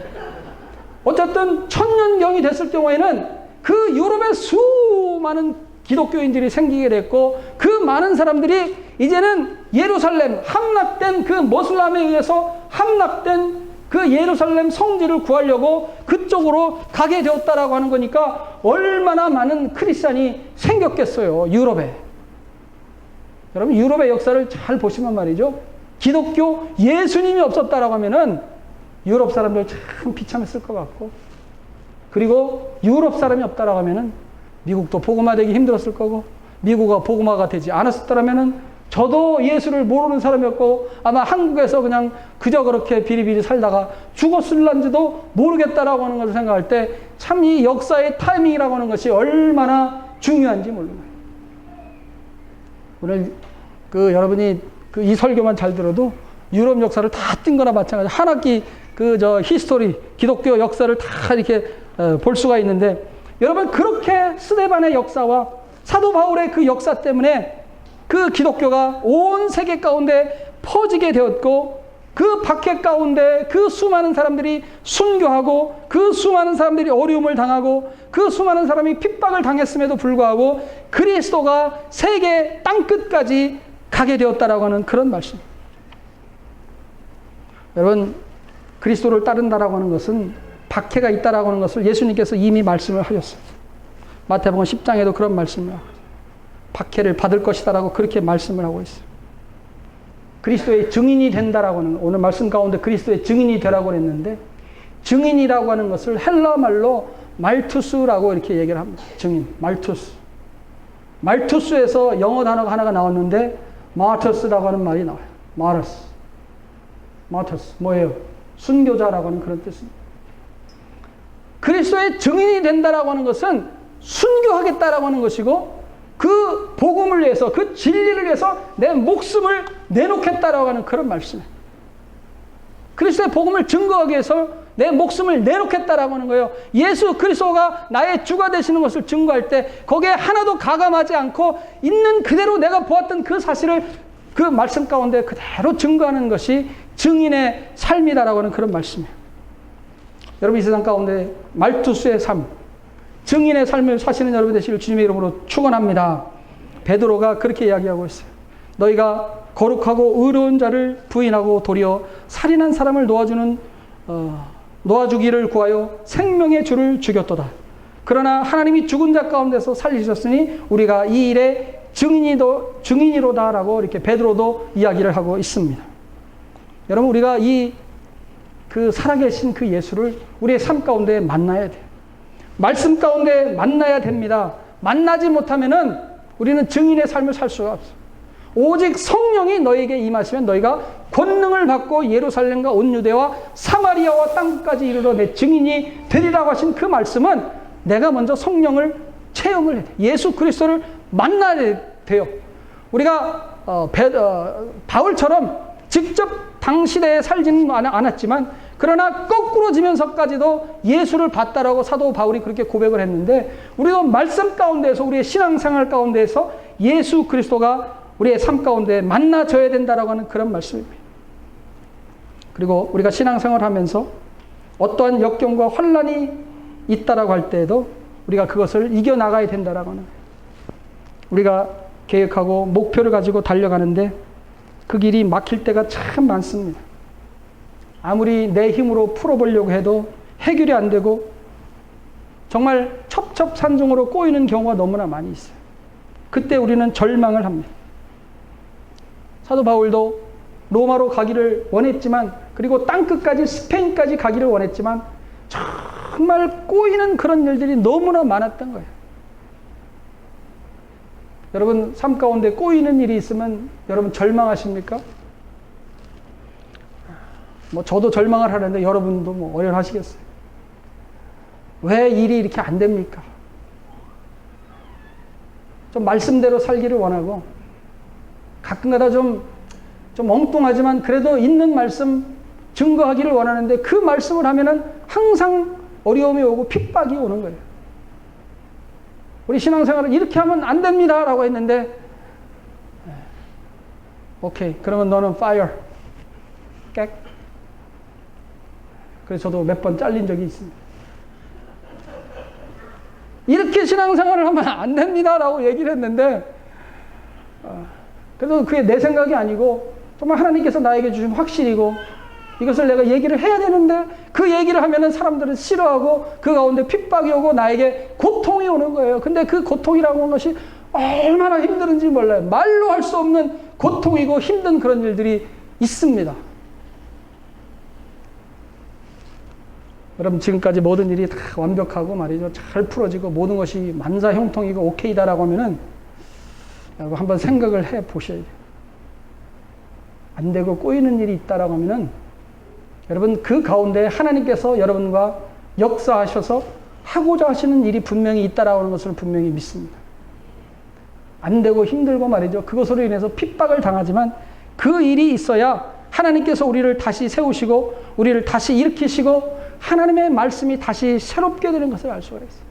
[SPEAKER 1] 어쨌든 천년경이 됐을 경우에는 그 유럽의 수많은 기독교인들이 생기게 됐고, 그 많은 사람들이 이제는 예루살렘, 함락된 그 모슬람에 의해서 함락된 그 예루살렘 성지를 구하려고 그쪽으로 가게 되었다라고 하는 거니까 얼마나 많은 크리스찬이 생겼겠어요, 유럽에. 여러분, 유럽의 역사를 잘 보시면 말이죠, 기독교 예수님이 없었다라고 하면은 유럽 사람들 참 비참했을 것 같고, 그리고 유럽 사람이 없다라고 하면은 미국도 복음화되기 힘들었을 거고, 미국이 복음화가 되지 않았었다라면은 저도 예수를 모르는 사람이었고, 아마 한국에서 그냥 그저 그렇게 비리비리 살다가 죽었을런지도 모르겠다라고 하는 것을 생각할 때 참 이 역사의 타이밍이라고 하는 것이 얼마나 중요한지 모르는 거예요. 오늘 여러분이 이 설교만 잘 들어도 유럽 역사를 다 뜬 거나 마찬가지. 한 학기 히스토리, 기독교 역사를 다 이렇게 볼 수가 있는데, 여러분, 그렇게 스데반의 역사와 사도 바울의 그 역사 때문에 그 기독교가 온 세계 가운데 퍼지게 되었고, 그 박해 가운데 그 수많은 사람들이 순교하고, 그 수많은 사람들이 어려움을 당하고, 그 수많은 사람이 핍박을 당했음에도 불구하고 그리스도가 세계 땅끝까지 가게 되었다라고 하는 그런 말씀. 여러분, 그리스도를 따른다라고 하는 것은 박해가 있다라고 하는 것을 예수님께서 이미 말씀을 하셨어요. 마태복음 10장에도 그런 말씀을 하고, 박해를 받을 것이다라고 그렇게 말씀을 하고 있어요. 그리스도의 증인이 된다라고 하는, 오늘 말씀 가운데 그리스도의 증인이 되라고 했는데, 증인이라고 하는 것을 헬라 말로 말투스라고 이렇게 얘기를 합니다. 증인, 말투스. 말투스에서 영어 단어가 하나가 나왔는데 마터스라고 하는 말이 나와요. 마터스 뭐예요? 순교자라고 하는 그런 뜻입니다. 그리스도의 증인이 된다라고 하는 것은 순교하겠다라고 하는 것이고, 그 복음을 위해서, 그 진리를 위해서 내 목숨을 내놓겠다라고 하는 그런 말씀이에요. 그리스도의 복음을 증거하기 위해서 내 목숨을 내놓겠다라고 하는 거예요. 예수 그리스도가 나의 주가 되시는 것을 증거할 때 거기에 하나도 가감하지 않고 있는 그대로 내가 보았던 그 사실을 그 말씀 가운데 그대로 증거하는 것이 증인의 삶이다라고 하는 그런 말씀이에요. 여러분, 이 세상 가운데 말투스의 삶, 증인의 삶을 사시는 여러분 되시길 주님의 이름으로 축원합니다. 베드로가 그렇게 이야기하고 있어요. 너희가 거룩하고 의로운 자를 부인하고 도리어 살인한 사람을 놓아주기를 구하여 생명의 주를 죽였도다. 그러나 하나님이 죽은 자 가운데서 살리셨으니 우리가 이 일의 증인이로다라고 이렇게 베드로도 이야기를 하고 있습니다. 여러분, 우리가 그 살아계신 그 예수를 우리의 삶 가운데 만나야 돼요. 말씀 가운데 만나야 됩니다. 만나지 못하면은 우리는 증인의 삶을 살 수가 없어요. 오직 성령이 너에게 임하시면 너희가 권능을 받고 예루살렘과 온 유대와 사마리아와 땅끝까지 이르러 내 증인이 되리라고 하신 그 말씀은 내가 먼저 성령을 체험을 해야 돼요. 예수 그리스도를 만나야 돼요. 우리가 바울처럼 직접 당시대에 살지는 않았지만, 그러나 거꾸로 지면서까지도 예수를 봤다라고 사도 바울이 그렇게 고백을 했는데, 우리도 말씀 가운데에서, 우리의 신앙생활 가운데에서 예수 그리스도가 우리의 삶 가운데 만나져야 된다라고 하는 그런 말씀입니다. 그리고 우리가 신앙생활을 하면서 어떠한 역경과 환난이 있다라고 할 때에도 우리가 그것을 이겨나가야 된다라고 하는, 우리가 계획하고 목표를 가지고 달려가는데 그 길이 막힐 때가 참 많습니다. 아무리 내 힘으로 풀어보려고 해도 해결이 안 되고 정말 첩첩산중으로 꼬이는 경우가 너무나 많이 있어요. 그때 우리는 절망을 합니다. 사도 바울도 로마로 가기를 원했지만, 그리고 땅끝까지 스페인까지 가기를 원했지만 정말 꼬이는 그런 일들이 너무나 많았던 거예요. 여러분 삶 가운데 꼬이는 일이 있으면 여러분 절망하십니까? 뭐 저도 절망을 하는데 여러분도 뭐 어련하시겠어요. 왜 일이 이렇게 안 됩니까? 좀 말씀대로 살기를 원하고, 가끔가다 좀 엉뚱하지만 그래도 있는 말씀 증거하기를 원하는데, 그 말씀을 하면은 항상 어려움이 오고 핍박이 오는 거예요. 우리 신앙생활은 이렇게 하면 안 됩니다 라고 했는데, 오케이, 그러면 너는 fire, 깨. 그래서 저도 몇 번 잘린 적이 있습니다. 이렇게 신앙생활을 하면 안 됩니다 라고 얘기를 했는데, 그래도 그게 내 생각이 아니고 정말 하나님께서 나에게 주신 확신이고, 이것을 내가 얘기를 해야 되는데 그 얘기를 하면은 사람들은 싫어하고 그 가운데 핍박이 오고 나에게 고통이 오는 거예요. 근데 그 고통이라고 하는 것이 얼마나 힘든지 몰라요. 말로 할 수 없는 고통이고 힘든 그런 일들이 있습니다. 여러분 지금까지 모든 일이 다 완벽하고 말이죠, 잘 풀어지고 모든 것이 만사형통이고 오케이다라고 하면은 여러분 한번 생각을 해 보셔야 돼요. 안 되고 꼬이는 일이 있다라고 하면은 여러분 그 가운데 하나님께서 여러분과 역사하셔서 하고자 하시는 일이 분명히 있다라고 하는 것을 분명히 믿습니다. 안 되고 힘들고 말이죠, 그것으로 인해서 핍박을 당하지만 그 일이 있어야 하나님께서 우리를 다시 세우시고 우리를 다시 일으키시고 하나님의 말씀이 다시 새롭게 되는 것을 알 수가 있어요.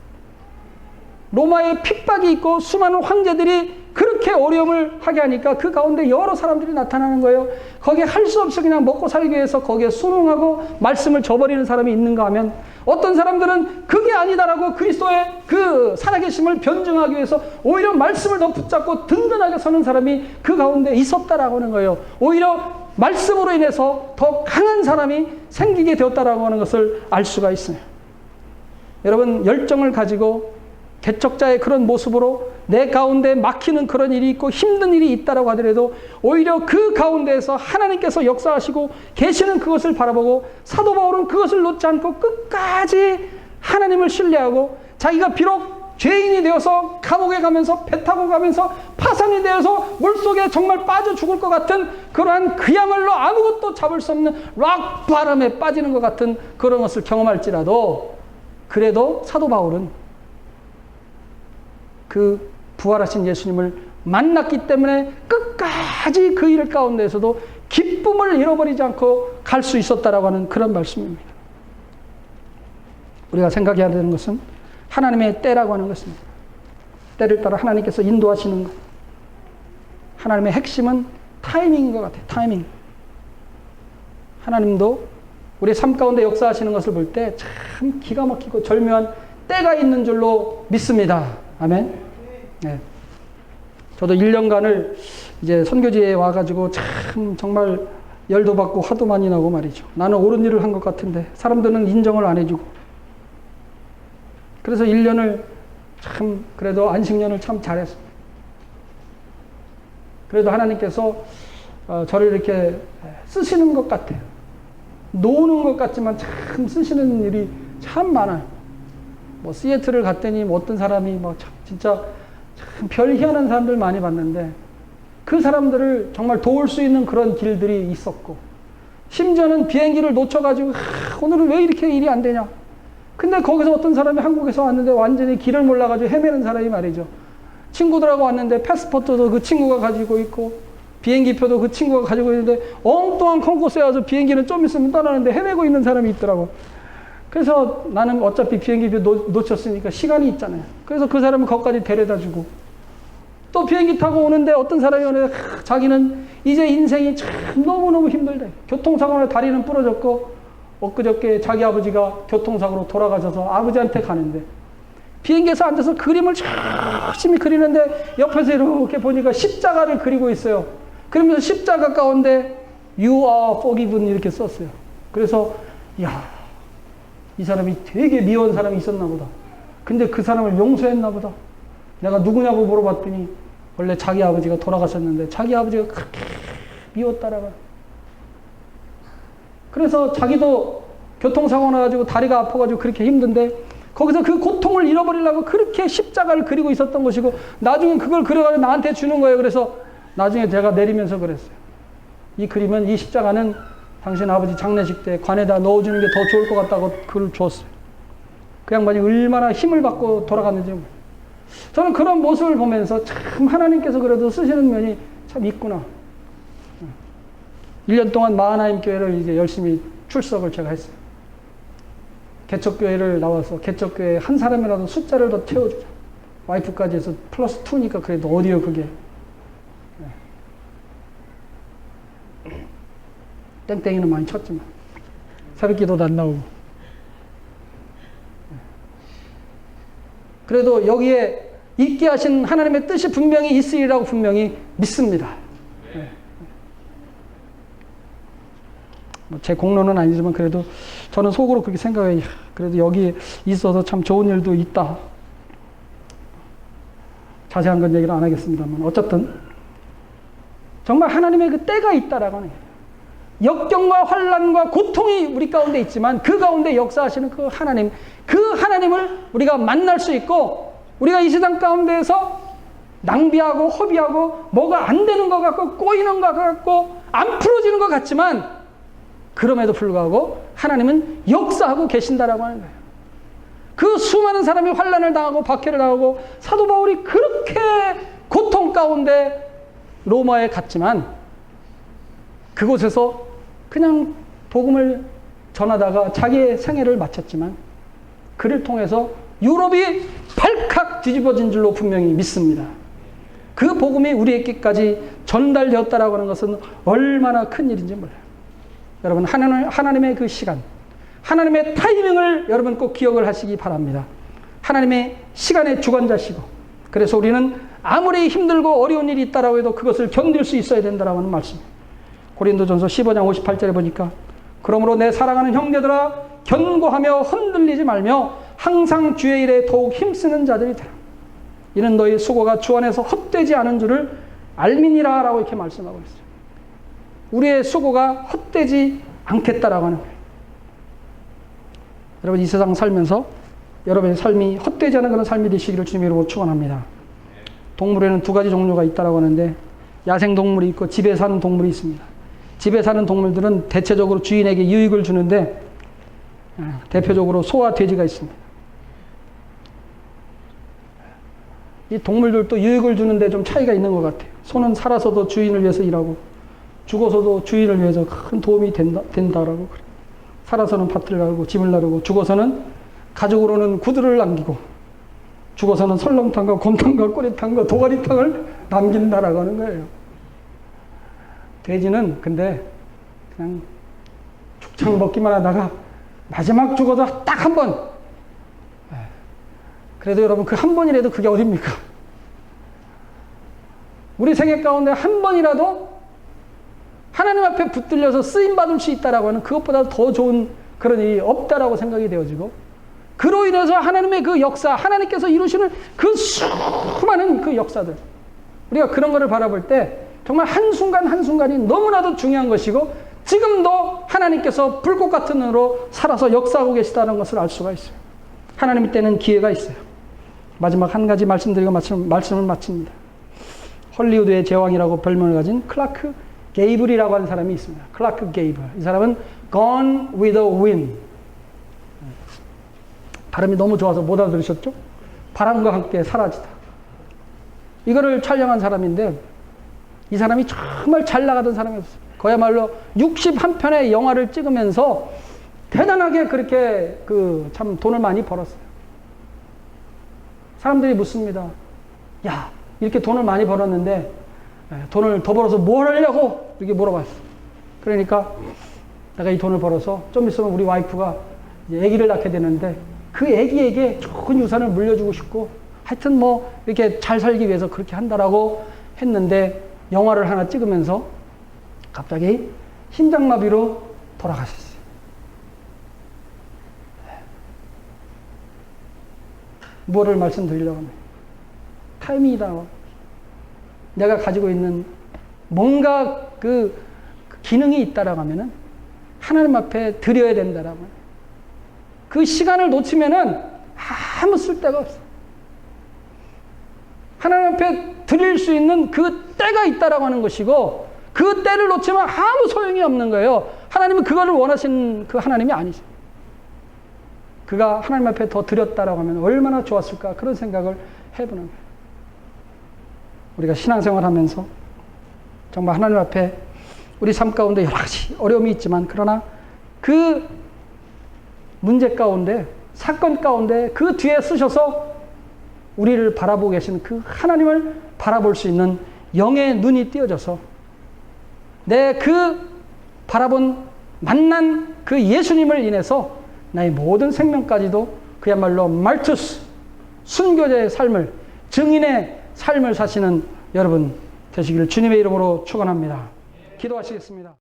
[SPEAKER 1] 로마에 핍박이 있고 수많은 황제들이 그렇게 어려움을 하게 하니까 그 가운데 여러 사람들이 나타나는 거예요. 거기에 할 수 없이 그냥 먹고 살기 위해서 거기에 순응하고 말씀을 저버리는 사람이 있는가 하면, 어떤 사람들은 그게 아니다라고 그리스도의 그 살아계심을 변증하기 위해서 오히려 말씀을 더 붙잡고 든든하게 서는 사람이 그 가운데 있었다라고 하는 거예요. 오히려 말씀으로 인해서 더 강한 사람이 생기게 되었다라고 하는 것을 알 수가 있어요. 여러분 열정을 가지고 개척자의 그런 모습으로 내 가운데 막히는 그런 일이 있고 힘든 일이 있다라고 하더라도 오히려 그 가운데에서 하나님께서 역사하시고 계시는 그것을 바라보고, 사도 바울은 그것을 놓지 않고 끝까지 하나님을 신뢰하고, 자기가 비록 죄인이 되어서 감옥에 가면서 배 타고 가면서 파산이 되어서 물속에 정말 빠져 죽을 것 같은 그러한 그야말로 아무것도 잡을 수 없는 락 바람에 빠지는 것 같은 그런 것을 경험할지라도, 그래도 사도 바울은 그 부활하신 예수님을 만났기 때문에 끝까지 그 일 가운데에서도 기쁨을 잃어버리지 않고 갈 수 있었다라고 하는 그런 말씀입니다. 우리가 생각해야 되는 것은 하나님의 때라고 하는 것입니다. 때를 따라 하나님께서 인도하시는 것. 하나님의 핵심은 타이밍인 것 같아요. 타이밍. 하나님도 우리 삶 가운데 역사하시는 것을 볼 때 참 기가 막히고 절묘한 때가 있는 줄로 믿습니다. 아멘. 네. 저도 1년간을 이제 선교지에 와가지고 참 정말 열도 받고 화도 많이 나고 말이죠. 나는 옳은 일을 한 것 같은데 사람들은 인정을 안 해주고. 그래서 1년을 참 그래도 안식년을 참 잘했습니다. 그래도 하나님께서 저를 이렇게 쓰시는 것 같아요. 노는 것 같지만 참 쓰시는 일이 참 많아요. 뭐 시애틀을 갔더니 뭐 어떤 사람이 뭐 참 진짜 참 별 희한한 사람들 많이 봤는데, 그 사람들을 정말 도울 수 있는 그런 길들이 있었고, 심지어는 비행기를 놓쳐가지고 오늘은 왜 이렇게 일이 안 되냐. 근데 거기서 어떤 사람이 한국에서 왔는데 완전히 길을 몰라가지고 헤매는 사람이 말이죠. 친구들하고 왔는데 패스포트도 그 친구가 가지고 있고 비행기표도 그 친구가 가지고 있는데 엉뚱한 컨코스에 와서 비행기는 좀 있으면 떠나는데 헤매고 있는 사람이 있더라고. 그래서 나는 어차피 비행기표 놓쳤으니까 시간이 있잖아요. 그래서 그 사람을 거기까지 데려다주고, 또 비행기 타고 오는데 어떤 사람이 오는데 자기는 이제 인생이 참 너무너무 힘들대. 교통사고로 다리는 부러졌고 엊그저께 자기 아버지가 교통사고로 돌아가셔서 아버지한테 가는데 비행기에서 앉아서 그림을 열심히 그리는데 옆에서 이렇게 보니까 십자가를 그리고 있어요. 그러면서 십자가 가운데 You are forgiven 이렇게 썼어요. 그래서 야, 이 사람이 되게 미워한 사람이 있었나 보다. 근데 그 사람을 용서했나 보다. 내가 누구냐고 물어봤더니 원래 자기 아버지가 돌아가셨는데 자기 아버지가 그렇게 미웠다라고. 그래서 자기도 교통사고 나가지고 다리가 아파가지고 그렇게 힘든데 거기서 그 고통을 잃어버리려고 그렇게 십자가를 그리고 있었던 것이고 나중에 그걸 그려가지고 나한테 주는 거예요. 그래서 나중에 제가 내리면서 그랬어요. 이 그림은, 이 십자가는 당신 아버지 장례식 때 관에다 넣어주는 게 더 좋을 것 같다고 그걸 줬어요. 그 양반이 얼마나 힘을 받고 돌아갔는지. 저는 그런 모습을 보면서 참 하나님께서 그래도 쓰시는 면이 참 있구나. 1년 동안 마하나임 교회를 이제 열심히 출석을 제가 했어요. 개척교회를 나와서 개척교회 한 사람이라도 숫자를 더 채워주자. 와이프까지 해서 플러스 2니까 그래도 어디요 그게. 땡땡이는 많이 쳤지만 새벽기도도 안 나오고. 그래도 여기에 있게 하신 하나님의 뜻이 분명히 있으리라고 분명히 믿습니다. 제 공로는 아니지만 그래도 저는 속으로 그렇게 생각해요. 그래도 여기 있어서 참 좋은 일도 있다. 자세한 건 얘기를 안 하겠습니다만 어쨌든 정말 하나님의 그 때가 있다라고 하는 거예요. 역경과 환난과 고통이 우리 가운데 있지만 그 가운데 역사하시는 그 하나님을 우리가 만날 수 있고, 우리가 이 세상 가운데에서 낭비하고 허비하고 뭐가 안 되는 것 같고 꼬이는 것 같고 안 풀어지는 것 같지만 그럼에도 불구하고 하나님은 역사하고 계신다라고 하는 거예요. 그 수많은 사람이 환난을 당하고 박해를 당하고 사도 바울이 그렇게 고통 가운데 로마에 갔지만 그곳에서 그냥 복음을 전하다가 자기의 생애를 마쳤지만 그를 통해서 유럽이 발칵 뒤집어진 줄로 분명히 믿습니다. 그 복음이 우리에게까지 전달되었다라고 하는 것은 얼마나 큰 일인지 몰라요. 여러분, 하나님의 그 시간, 하나님의 타이밍을 여러분 꼭 기억을 하시기 바랍니다. 하나님의 시간의 주관자시고, 그래서 우리는 아무리 힘들고 어려운 일이 있다라고 해도 그것을 견딜 수 있어야 된다라고 하는 말씀입니다. 고린도전서 15장 58절에 보니까 그러므로 내 사랑하는 형제들아 견고하며 흔들리지 말며 항상 주의 일에 더욱 힘쓰는 자들이 되라. 이는 너희 수고가 주 안에서 헛되지 않은 줄을 알미니라 라고 이렇게 말씀하고 있어요. 우리의 수고가 헛되지 않겠다라고 하는 거예요. 여러분, 이 세상 살면서 여러분의 삶이 헛되지 않은 그런 삶이 되시기를 주님으로 축원합니다. 동물에는 두 가지 종류가 있다라고 하는데 야생동물이 있고 집에 사는 동물이 있습니다. 집에 사는 동물들은 대체적으로 주인에게 유익을 주는데 대표적으로 소와 돼지가 있습니다. 이 동물들도 유익을 주는데 좀 차이가 있는 것 같아요. 소는 살아서도 주인을 위해서 일하고 죽어서도 주인을 위해서 큰 도움이 된다라고 그래요. 살아서는 밭을 갈고 집을 나르고 죽어서는 가족으로는 구두를 남기고 죽어서는 설렁탕과 곰탕과 꼬리탕과 도가리탕을 남긴다라고 하는 거예요. 돼지는 근데 그냥 죽창 먹기만 하다가 마지막 죽어서 딱 한 번. 그래도 여러분 그 한 번이라도 그게 어딥니까? 우리 생애 가운데 한 번이라도 하나님 앞에 붙들려서 쓰임받을 수 있다라고 하는 그것보다 더 좋은 그런 일이 없다라고 생각이 되어지고, 그로 인해서 하나님의 그 역사, 하나님께서 이루시는 그 수많은 그 역사들, 우리가 그런 거를 바라볼 때 정말 한순간 한순간이 너무나도 중요한 것이고 지금도 하나님께서 불꽃 같은 눈으로 살아서 역사하고 계시다는 것을 알 수가 있어요. 하나님의 때는 기회가 있어요. 마지막 한 가지 말씀드리고 말씀을 마칩니다. 헐리우드의 제왕이라고 별명을 가진 클라크 게이블이라고 하는 사람이 있습니다. 클라크 게이블. 이 사람은 Gone with the Wind. 발음이 너무 좋아서 못 알아들으셨죠? 바람과 함께 사라지다. 이거를 촬영한 사람인데 이 사람이 정말 잘 나가던 사람이었어요. 그야말로 61편의 영화를 찍으면서 대단하게 그렇게 참 돈을 많이 벌었어요. 사람들이 묻습니다. 야, 이렇게 돈을 많이 벌었는데 돈을 더 벌어서 뭘 하려고? 이렇게 물어봤어요. 그러니까 내가 이 돈을 벌어서 좀 있으면 우리 와이프가 이제 아기를 낳게 되는데 그 아기에게 좋은 유산을 물려주고 싶고 하여튼 뭐 이렇게 잘 살기 위해서 그렇게 한다라고 했는데 영화를 하나 찍으면서 갑자기 심장마비로 돌아가셨어요. 뭐를 말씀드리려고 합니다. 타이밍이다. 내가 가지고 있는 뭔가 그 기능이 있다라고 하면은 하나님 앞에 드려야 된다라고. 그 시간을 놓치면은 아무 쓸데가 없어. 하나님 앞에 드릴 수 있는 그 때가 있다라고 하는 것이고, 그 때를 놓치면 아무 소용이 없는 거예요. 하나님은 그거를 원하시는 그 하나님이 아니죠. 그가 하나님 앞에 더 드렸다라고 하면 얼마나 좋았을까, 그런 생각을 해보는 거예요. 우리가 신앙생활 하면서 정말 하나님 앞에 우리 삶 가운데 여러 가지 어려움이 있지만, 그러나 그 문제 가운데, 사건 가운데 그 뒤에 쓰셔서 우리를 바라보고 계시는 그 하나님을 바라볼 수 있는 영의 눈이 띄어져서 내 그 바라본 만난 그 예수님을 인해서 나의 모든 생명까지도 그야말로 말투스, 순교자의 삶을, 증인의 삶을 사시는 여러분 되시기를 주님의 이름으로 축원합니다. 기도하시겠습니다.